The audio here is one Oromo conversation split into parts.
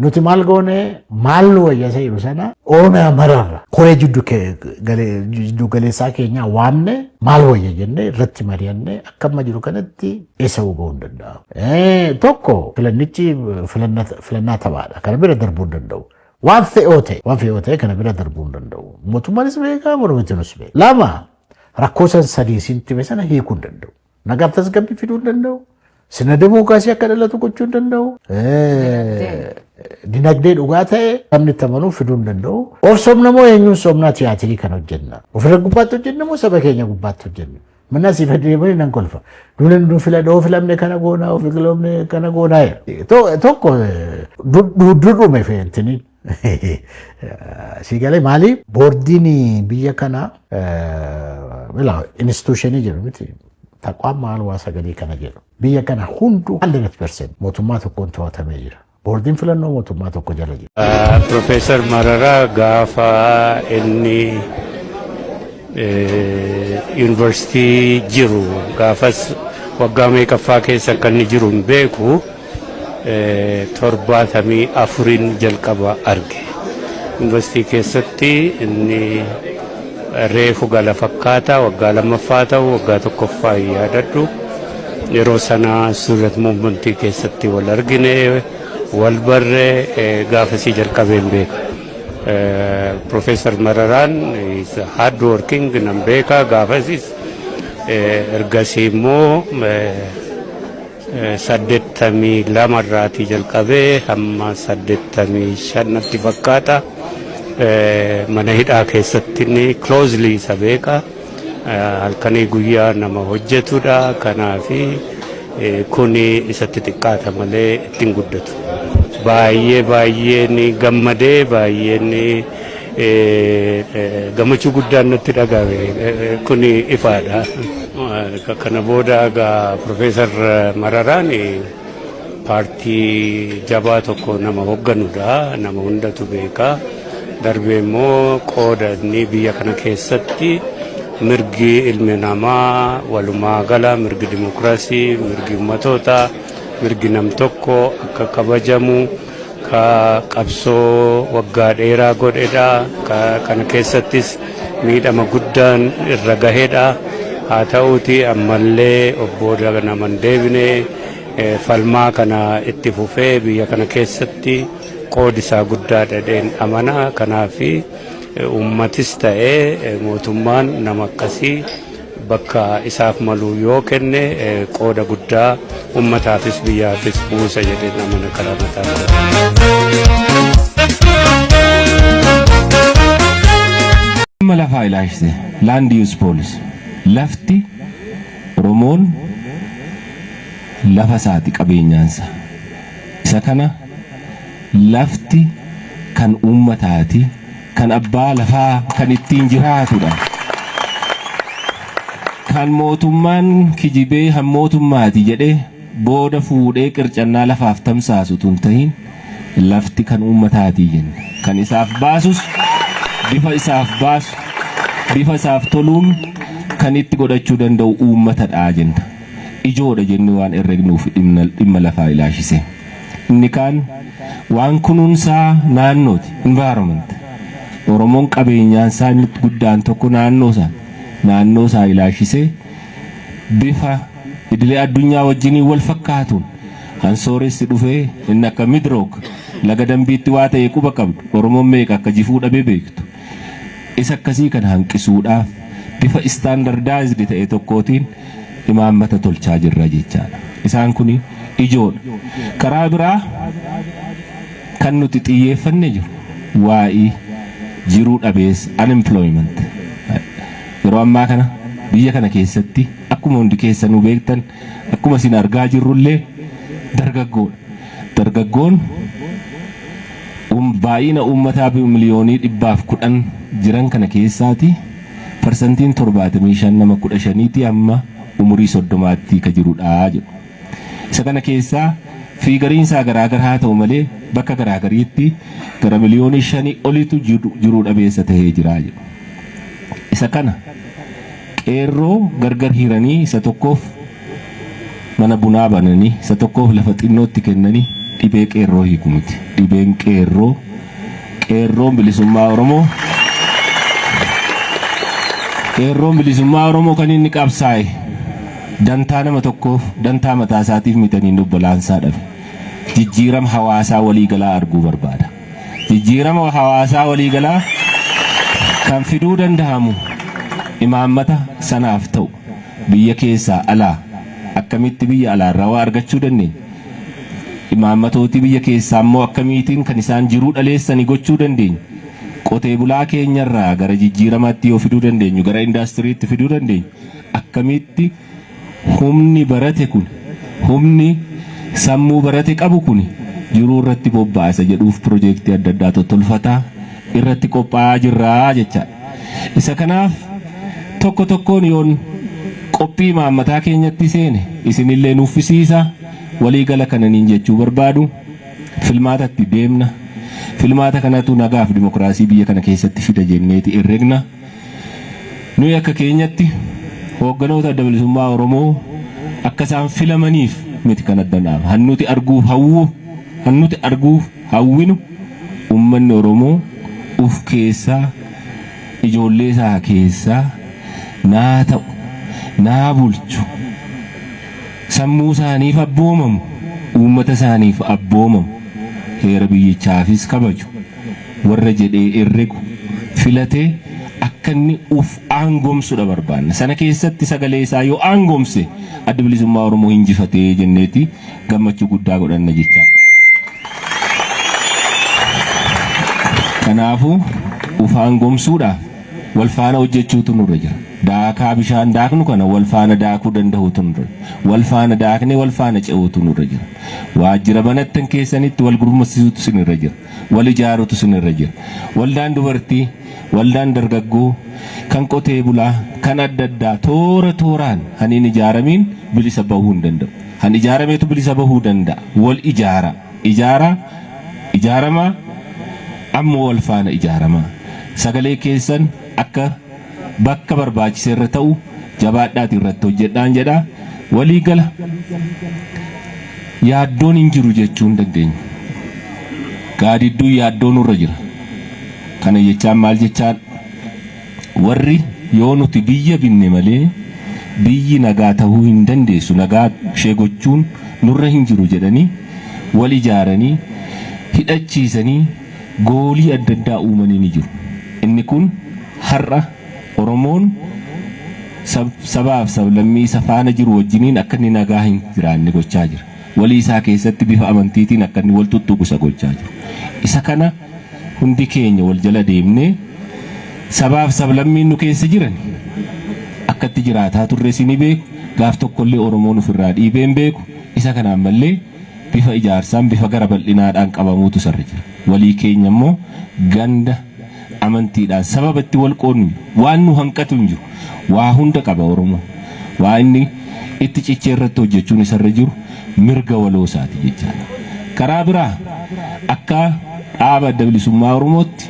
nuti maal goone maal nu wayyasa jiru sana Oromiyaa mararra koree jiddu galeessaa keenya waamne maal wayya jenne irratti mari'anne akkamma jiru kanatti eessa hubuu hin danda'amu. Tokko filannichi filannaa taphaadha kana bira darbuu hin danda'u. Waan fe'oo ta'e kana bira darbuu hin danda'u. Mootummaanis beekaa mormitiinis beeka. Lama rakkoo san sadii sinti sana hiikuu hin danda'u. Nagaaf tasgabbii fiduu hin danda'u. Sina demokraasii akka dhalatu gochuu hin danda'u. Dinagdee dhugaa ta'e namni tamanuu fiduu hin danda'u. Of somna moo eenyuun somnaa tiyaatirii kan hojjenna. Ofirra gubbaatti hojjenna moo saba keenya gubbaatti hojjenna. Mana si fayyadamanii nan kolfa. Duulen filamne kana goonaa ofi filamne kana goonaa. Tokko durdume fe'entiniin. Sigalee maali boordiin biyya kana instituushinii jiru miti. Taqwaan maal waa sagalee kana jedhu. Biyya kana hundu 100% mootummaa tokkoon to'atamee jira. Boordiin filannoo mootummaa tokko jala jira. Profeesar Mararaa gaafa inni yuunivarsiitii jiru gaafas waggaa meeqaffaa keessa akka inni jiru hin beeku 74 jalqaba arge. Yuunivarsiitii keessatti inni reefu gala fakkaata waggaa lammaffaa ta'u waggaa tokkoffaa yaadadhu yeroo sana Student Movement keessatti wal argine wal barre gaafasii jalqabeen beeka. Profeesar Mararaan is hard working nan beeka gaafasis ergasii immoo 82 irraatii jalqabee hamma 85tti fakkaata. Mana hidhaa keessatti ni closely isa beeka. Halkanii guyyaa nama hojjetudha. Kanaafi kuni isatti xiqqaata malee ittiin guddatu. Baay'ee ni gammadee baay'ee ni gammachuu guddaan natti dhagahame kuni ifaadha. Kana booda egaa Profeesar Mararaan paartii jabaa tokko nama hoogganudha. Nama hundatu beeka. Darbee immoo qooda inni biyya kana keessatti mirgi ilmi namaa walumaa gala mirgi dimokiraasii mirgi ummatoota mirgi nam tokko akka kabajamu ka qabsoo waggaa dheeraa godhedha. Kana keessattis miidhama guddaan irra gahedha. Haa ta'uuti ammallee obbo naman deebine falmaa kana itti fufee biyya kana keessatti qoodisaa guddaa dhadheen amana. Kanaafi ummatis ta'ee mootummaan nama akkasii bakka isaaf malu yoo kenne qooda guddaa ummataafis biyyaafis buusa jedheen amana karaa mataa lafaa ilaashise land use policy lafti Oromoon lafa isaati qabeenyaansa isa kana lafti kan ummataati kan abbaa lafaa kan ittiin jiraatudha. Kan mootummaan kijibee han mootummaati jedhee booda fuudhee qircannaa lafaaf tamsaasu tun tahin lafti kan ummataati jenna. Kan isaaf baasus bifa isaaf toluun kan itti godhachuu danda'u ummatadha jenna. Ijoodha jenni waan herregnuuf dhimma lafaa ilaashise. Inni kaan waan kunuunsaa naannooti environment. Oromoon qabeenyaan isaa inni guddaan tokko naannoo isaa ilaashise bifa idilee addunyaa wajjin wal fakkaatuun hansooressi dhufee inni akka midrook laga dambiitti waa ta'e quba qabdu Oromoon meeqa akka jifuu dhabee beektu. Isa akkasii kan hanqisuudhaaf bifa standardized ta'e tokkootiin imaammata tolchaa jirra jechaadha. Isaan kuni ijoodha. Karaa biraa kan nuti xiyyeeffanne jiru waa'ee jiruu dhabees unemployment. Yeroo ammaa kana biyya kana keessatti akkuma hundi keessanuu beektan akkuma isin argaa jirrullee dargaggoodha. Dargaggoon baay'ina uummataa miliyoonii 110 jiran kana keessaati parsantiin 75 nama 15 amma umurii 30tti ka jirudha jedhu. Isa kana keessaa fiigariinsaa garaagaraa ta'u malee bakka garaagariitti gara miliyoonii 5 olitu jiruu dhabeessa ta'ee jira jedhu. Isa kana qeerroo gargar hiranii isa tokkoof mana bunaa bananii isa tokkoof lafa xinnootti kennanii dhibee qeerroo hiiku miti. Dhibeen qeerroon bilisummaa Oromoo kan inni qabsaa'e dantaa nama tokkoof dantaa mataa isaatiif mitaniin obbolaansaa dhabe. Jijjiirama hawaasaa waliigalaa arguu barbaada. Jijjiirama hawaasaa waliigalaa kan fiduu danda'amu imaammata sanaaf ta'u biyya keessaa alaa akkamitti biyya alaarraa waa argachuu dandeenya. Imaammatooti biyya keessaa immoo akkamiitiin kan isaan jiruu dhaleessanii gochuu dandeenya. Qotee bulaa keenyarraa gara jijjiiramaatti yoo fiduu dandeenyu, gara indaastiriitti fiduu dandeenyu, akkamitti humni barate kun, humni sammuu barate qabu kun jiruu irratti bobbaasa jedhuuf piroojeektii adda addaa tolfataa irratti qophaa'aa jirraa jecha. Isa kanaaf tokko tokkoon yoon qophii imaammataa keenyatti seene isinillee nuffisiisa. Waliigala kananiin jechuu barbaadu filmaatatti deemna. Filmaata kanatu nagaaf dimokiraasii biyya kana keessatti fida jenneeti herregna. Nuyi akka keenyatti hoogganoota adda bilisummaa Oromoo akka isaan filamaniif miti kan adda naaf. Hannuti arguuf hawwinu uummanni Oromoo uf keessaa ijoollee isaa keessaa naa ta'u naa bulchu sammuu isaaniif abboomamu uummata isaaniif abboomamu heera biyyichaafis kabaju warra jedhee herregu filatee akka inni uf aangomsudha barbaanna. Sana keessatti sagalee isaa yoo aangomse adda bilisummaa Oromoo hinjifatee jenneeti gammachuu guddaa godhanna jecha. Kanaafuu uf aangomsuudhaaf wal faana hojjechuutu nurra jira. Daakaa bishaan daaknu kana wal faana daakuu danda'uutu nurra jira. Wal faana daaknee wal faana ce'uutu nurra jira. Waajjira banattan keessanitti wal gurmaa'isuutu sinirra jira. Wal ijaaruutu sinirra jira. Waldaan dubartii, waldaan dargaggoo, kan qotee bulaa, kan adda addaa toora tooraan haniin ijaaramiin bilisa bahuu hin danda'u. Han ijaarameetu bilisa bahuu danda'a. Wal ijaaramaa ammoo wal faana ijaaramaa. Sagalee keessan akka bakka barbaachise irra ta'u jabaadhaati irratti hojjedhaan jedha. Waliigala yaaddoon hin jiru jechuu hin dandeenyu. Gaadidduu yaaddoon irra jira. Kana jechaan maal jechaan warri yoo nuti biyya binne malee biyyi nagaa ta'uu hin dandeessu, nagaa ishee gochuun nurra hin jiru jedhanii wal ijaaranii hidhachiisanii goolii adda addaa uumanii ni jiru. Inni kun har'a Oromoon sabaaf sablammii isa faana jiru wajjiniin akka inni nagaa hin jiraanne gochaa jira. Walii isaa keessatti bifa amantiitiin akka inni wal tuttuqusa gochaa jiru. Isa kana hundi keenya wal jala deemnee sabaaf sablammiin nu keessa jiran akkatti jiraataa turre sini beeku, gaaf tokkollee Oromoon ofirraa dhiibee hin beeku. Isa kanaan mallee bifa ijaarsaan bifa gara bal'inaadhaan qabamuutu sarra jira. Walii keenya immoo ganda amantiidhaan sababa itti wal qoodnu waan nu hanqatu hin jiru. Waa hunda qaba Oromoo. Waa inni itti cichee irratti hojjechuun isarra jiru mirga waloo isaati jechaadha. Karaa biraa akka dhaaba adda bilisummaa Oromootti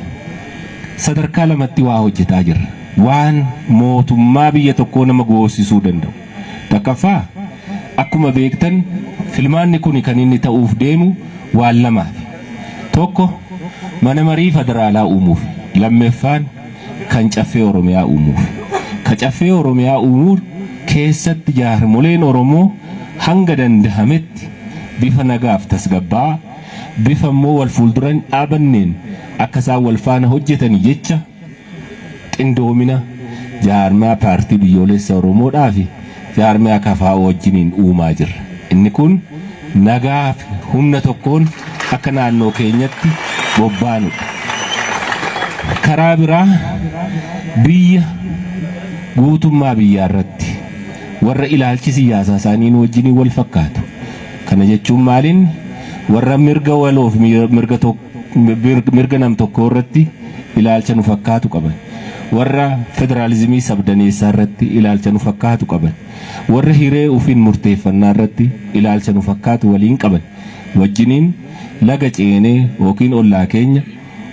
sadarkaa lamatti waa hojjetaa jirra. Waan mootummaa biyya tokkoo nama goosisuu danda'u. Takkaffaa akkuma beektan filmaanni kun kan inni ta'uuf deemu waan lamaaf. Tokko mana marii federaalaa uumuuf, lammeeffaan kan caffee Oromiyaa uumuuf. Ka caffee Oromiyaa uumuuf keessatti jaarmoleen Oromoo hanga dandahametti bifa nagaaf tasgabbaa, bifa immoo wal fuulduran dhaabanneen akka isaan wal faana hojjetanii jecha qindoomina jaarmaa paartii biyyoolessa Oromoodhaa fi jaarmaa kafaa wajjiniin uumaa jirra. Inni kun nagaa fi humna tokkoon akka naannoo keenyatti bobbaanudha. Karaa biraa biyya guutummaa biyyaa irratti warra ilaalchi siyaasaa isaaniin wajjiniin wal fakkaatu. Kana jechuun maaliin warra mirga waloof mirga nam tokko irratti ilaalcha nu fakkaatu qaban. Warra federaalizimii sabdaneessaa irratti ilaalcha nu fakkaatu qaban. Warra hiree ufiin murteeffannaa irratti ilaalcha nu fakkaatu waliin qaban. Wajjiniin laga ceenee yookiin ollaa keenya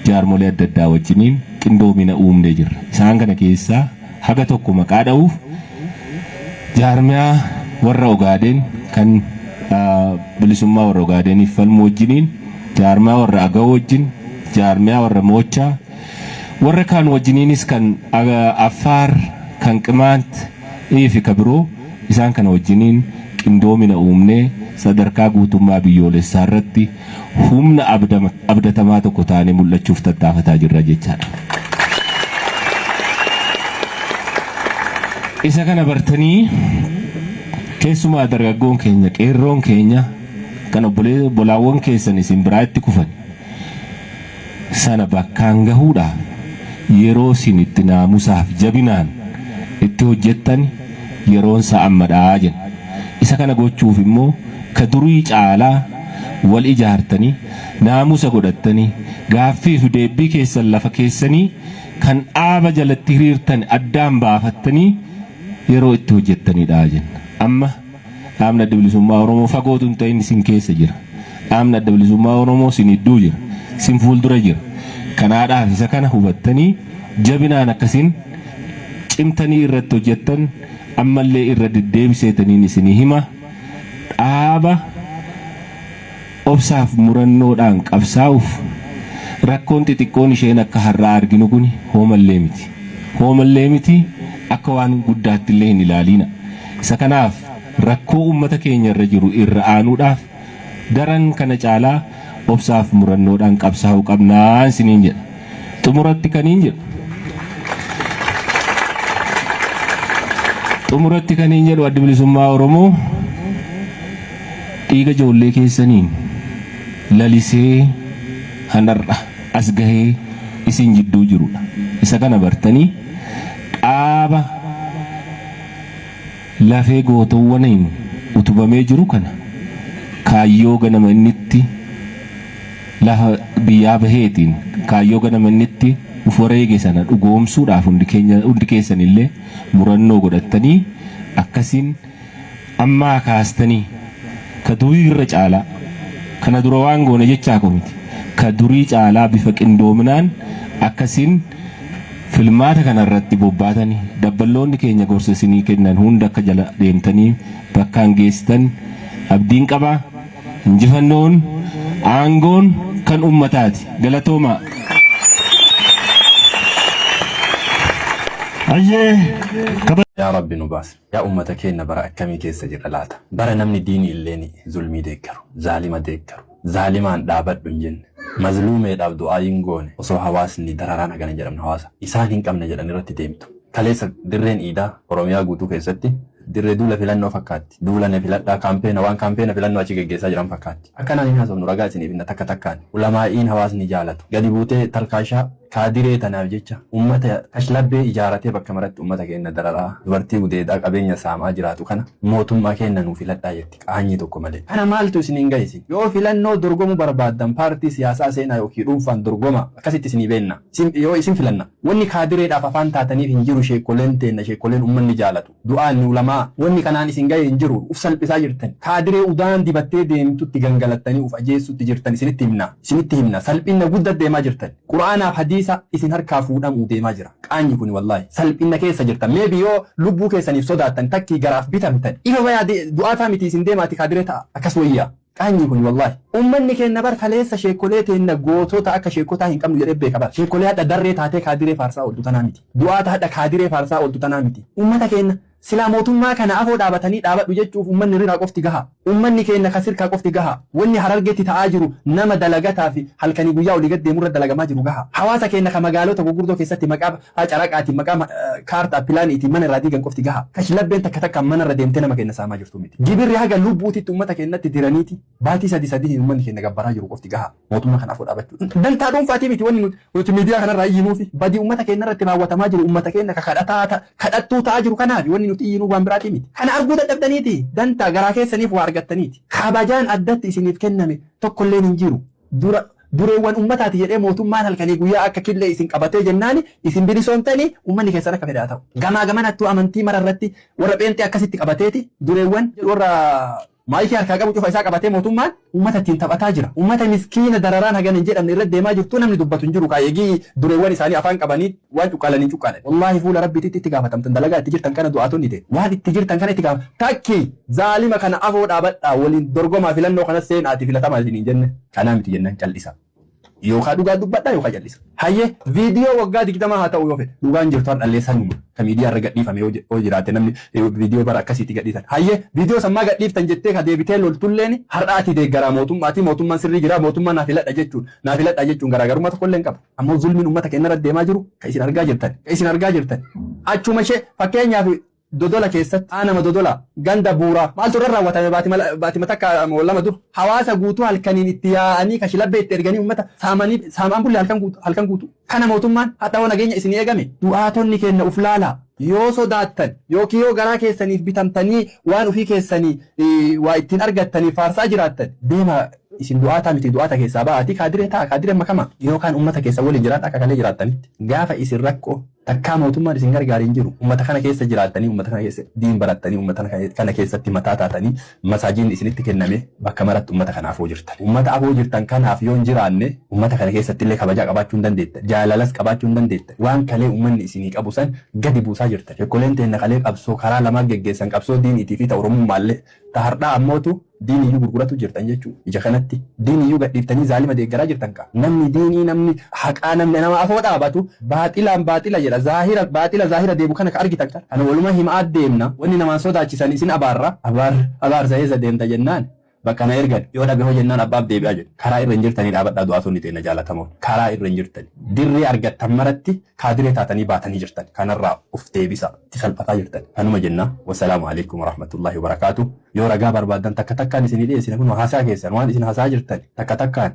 jaarmolee adda addaa wajjiniin qindoomina uumnee jirra. Isaan kana keessaa haga tokko maqaa dha'uuf jaarmiyaa warra Ogaadeen kan bilisummaa warra Ogaadeniif falmu wajjiniin jaarmaa warra Agawoo wajjin jaarmaa warra Moochaa warra kaan wajjiniinis kan Affaar kan Qimaant fi kabiroo isaan kana wajjiniin qindoomina uumnee sadarkaa guutummaa biyyoolessaa irratti humna abdatamaa tokko taanee mul'achuuf tattaafataa jirra jechaadha. Isa kana bartanii keessumaa dargaggoon keenya qeerroon keenya kan obbolaawwan keessan isin biraa itti kufan sana bakkaan gahuudhaaf yeroo isin itti naamusaaf jabinaan itti hojjettan yeroon isaa ammadhaa jenna. Isa kana gochuuf immoo ka durii caalaa wal ijaartanii naamusa godhattanii gaaffiif deebii keessan lafa keessanii kan dhaaba jalatti hiriirtan addaan baafattanii yeroo itti hojjettanidha jenna. Amma dhaabni adda bilisummaa Oromoo fagootu hin ta'in isin keessa jira. Dhaabni adda bilisummaa Oromoo isin iddoo jira. Isin fuuldura jira. Kanaadhaaf isa kana hubattanii jabinaan akkasiin cimtanii irratti hojjettan ammallee irra deddeebiseetaniin isinii hima. Dhaaba obsaaf murannoodhaan qabsaa'uuf rakkoon xixiqqoon isheen akka har'aa arginu kun hoomallee miti. Hoomallee miti akka waan guddaatti illee hin ilaaliina. Isa kanaaf rakkoo uummata keenya irra jiru irra aanuudhaaf daran kana caalaa obsaaf murannoodhaan qabsaa'uu qabnaa isiniin jedha. Xumuratti kaniin jedhu. Xumuratti kaniin jedhu adda bilisummaa Oromoo dhiiga ijoollee keessaniin lalisee hanarra as gahee isin jidduu jirudha. Isa kana bartanii dhaaba lafee gootowwaniin utubamee jiru kana kaayyoo ganama innitti lafa biyyaa baheetiin kaayyoo ganama innitti uforeege sana dhugoomsuudhaaf hundi keessanillee murannoo godhattanii akkasiin ammaa kaastanii ka durii irra caalaa kana dura waan goone jechaa komiti ka durii caalaa bifa qindoominaan akkasiin filmaata kanarratti bobbaatanii dabballoonni keenya gorsa isinii kennan hunda akka jala deemtanii bakkaan geessitan abdiin qabaa. Injifannoon aangoon kan ummataati. Galatoomaa. يا ربي نباس يا أمة كينا برا أكمي كيس جرا لاتا برا نمني ديني الليني ظلمي ديكرو ظالمة ديكرو ظالمان دابت بنجن مظلومة دابدو آينغوني وصو حواسني درارانا غاني جرم حواسا إسان هنكم نجرا نرتي ديمتو كاليسا درين إيدا وروميا قوتو كيستي dirree duula filannoo fakkaatti duula ne filadhaa kaampeena waan kaampeena filannoo achi geggeessaa jiran fakkaatti akkanaan hin haasofnu ragaa isiniif inna takka takkaan ulamaa'iin hawaasni jaalatu gadi buutee talkaashaa kaadiree tanaaf jecha ummata kashlabbee ijaaratee bakka maratti ummata keenya dararaa dubartii gudeedaa qabeenya saamaa jiraatu kana mootummaa keenya nuu filadhaa jetti qaanyii tokko malee kana maaltu isiniin gahisi yoo filannoo dorgomu barbaaddan paartii siyaasaa seenaa yookiin dhuunfaan dorgoma akkasitti isinii beenna yoo isin filanna wanni kaadireedhaaf afaan taataniif hin jiru sheekoleen teenna sheekoleen ummanni jaalatu du'aan ulamaa wanni kanaan isin gahe hin jiru uf salphisaa jirtan kaadiree udaan dibattee deemtutti gangalattanii uf ajeessutti jirtan isinitti himna salphina guddaa deemaa jirtan quraanaaf hadiisa isin harkaa fuudhamuu deemaa jira qaanyi kun wallahi salphina keessa jirtan meebi yoo lubbuu keessaniif sodaattan takkii garaaf bitamtan ifa bayaa du'aataa miti isin deemaati kaadiree ta'a akkas wayyaa qaanyi kun wallahi ummanni keenya bar kaleessa sheekolee teenna gootota akka sheekotaa hin qabnu jedhee beeka bar sheekolee hadha darree taatee kaadiree faarsaa ooltu tanaa miti du'aata hadha kaadiree faarsaa ooltu tanaa miti ummata keenya silaa mootummaa kana afoo dhaabatanii dhaabadhu jechuuf ummanni riraa qofti gaha ummanni keenya kasirkaa qofti gaha wanni harargeetti ta'aa jiru nama dalagataa fi halkanii guyyaa olii gad deemurra dalagamaa jiru gaha hawaasa keenya ka magaalota gurguddoo keessatti maqaa caraqaatiin maqaa kaartaa pilaaniitiin mana irraa diigan qofti gaha kashlabbeen takka takka mana irra deemtee nama keenya saamaa jirtu miti gibirri haga lubbuutitti ummata keenyatti diraniiti baatii sadii ummanni keenya gabbaraa jiru qofti gaha mootummaa kana afoo dhaabachuu dantaa dhuunfaatii miti wanni nuti miidiyaa kanarraa iyyinuufi badii ummata keenya irratti raawwatamaa jiru ummata keenya kadhattuu ta'aa jiru kanaafi wanni nuti iyyinuu waan biraati miti kana arguu dadhabdaniiti dantaa garaa keessaniif waa argattaniiti kabajaan addatti isiniif kenname tokkolleen hin jiru dureewwan ummataati jedhee mootummaan halkanii guyyaa akka killee isin qabatee jennaani isin bilisoomtanii ummanni keessan akka fedhaa ta'u gamaa gamanattuu amantii mararratti warra pheenxee akkasitti qabateeti dureewwan warra maayikii harkaa qabu cufa isaa qabatee mootummaan uummata ittiin taphataa jira. Uummata miskiina dararaan hagan hin jedhamne irra deemaa jirtu namni dubbatu hin jiru. Kaayegii dureewwan isaanii afaan qabanii waan cuqqaalanii cuqqaalan. Wallaahi fuula rabbiitti itti gaafatamtan dalagaa itti jirtan kana du'aatonni ta'e. Waan itti jirtan kana itti gaafatan. Takki zaalima kana afoo dhaabadhaa waliin dorgomaa filannoo kana seenaati filatamaa hin jenne. Kanaa miti jennaan cal'isa. Yookaan dhugaa dubbadhaa yookaan jal'isa. Hayyee viidiyoo waggaa 20 haa ta'u yoo fedhe dhugaan jirtu dhallee sanuma kan miidiyaa irra gadhiifame yoo jiraate namni viidiyoo bara akkasiitti gadhiisan. Hayyee viidiyoo sammaa gadhiiftan jettee ka deebitee loltulleen har'aati deeggaraa mootummaan sirrii jira mootummaan naafiladha jechuun garaagarummaa tokko illee hin qabu. Ammoo zulmiin uummata keenya irra deemaa jiru kan isin argaa jirtan. Achuma ishee fakkeenyaaf dodola keessatti aanama dodola ganda buuraa maaltu irra raawwatame baatima takka lama dur hawaasa guutuu halkaniin itti yaa'anii kashilabbee itti erganii uummata saamaan bulle halkan guutuu kana mootummaan haa ta'u nageenya isin eegame du'aatonni keenya uf laalaa yoo sodaattan yookiin yoo garaa keessaniif bitamtanii waan ufii keessanii waa ittiin argattanii faarsaa jiraattan deema isin du'aataa miti du'aata keessaa ba'aatii kaadiree makama yookaan uummata keessa waliin jiraata akka kalee jiraattanitti gaafa isin rakkoo takkaa mootummaan isin gargaariin jiru uummata kana keessa jiraattanii uummata kana keessa diin barattanii uummata kana keessatti mataa taatanii masaajiin isinitti kenname bakka maratti uummata kana afoo jirtan kanaaf yoo hin jiraanne uummata kana keessatti illee kabajaa qabaachuu hin dandeetta jaalalas qabaachuu hin dandeetta waan kalee uummanni isinii qabu san gadi buusaa jirtan ekkoleen teenna kalee qabsoo karaa lamaa geggeessan qabsoo diiniitii fi ta'u oromummaallee tahardhaa ammootu diiniyyuu gurguratu jirtan jechuudha. Ija kanatti diiniyyuu gadhiiftanii zaalima deeggaraa jirtan ka. Namni diinii namni haqaa namni nama afoo dhaabatu baaxila jedha zaahira deebu kana ka argitan kan. Kana waluma himaa deemna wanni namaan sodaachisan isin abaarsa eessa deemta jennaan. Bakka na ergan yoo dhabe hoo jennaan abbaaf deebi'aa jedhu karaa irra hin jirtanii dhaabadhaa du'aatonni ta'e na jaalatamoon karaa irra hin jirtani dirree argattan maratti kaadiree taatanii baatanii jirtan kanarraa of deebisa itti salphataa jirtan kanuma jenna wasalaamu alaikum warahmatullahi wabarakaatu yoo ragaa barbaaddan takka takkaan isinii dhiyeessine kun haasaa keessan waan isin haasaa jirtan takka takkaan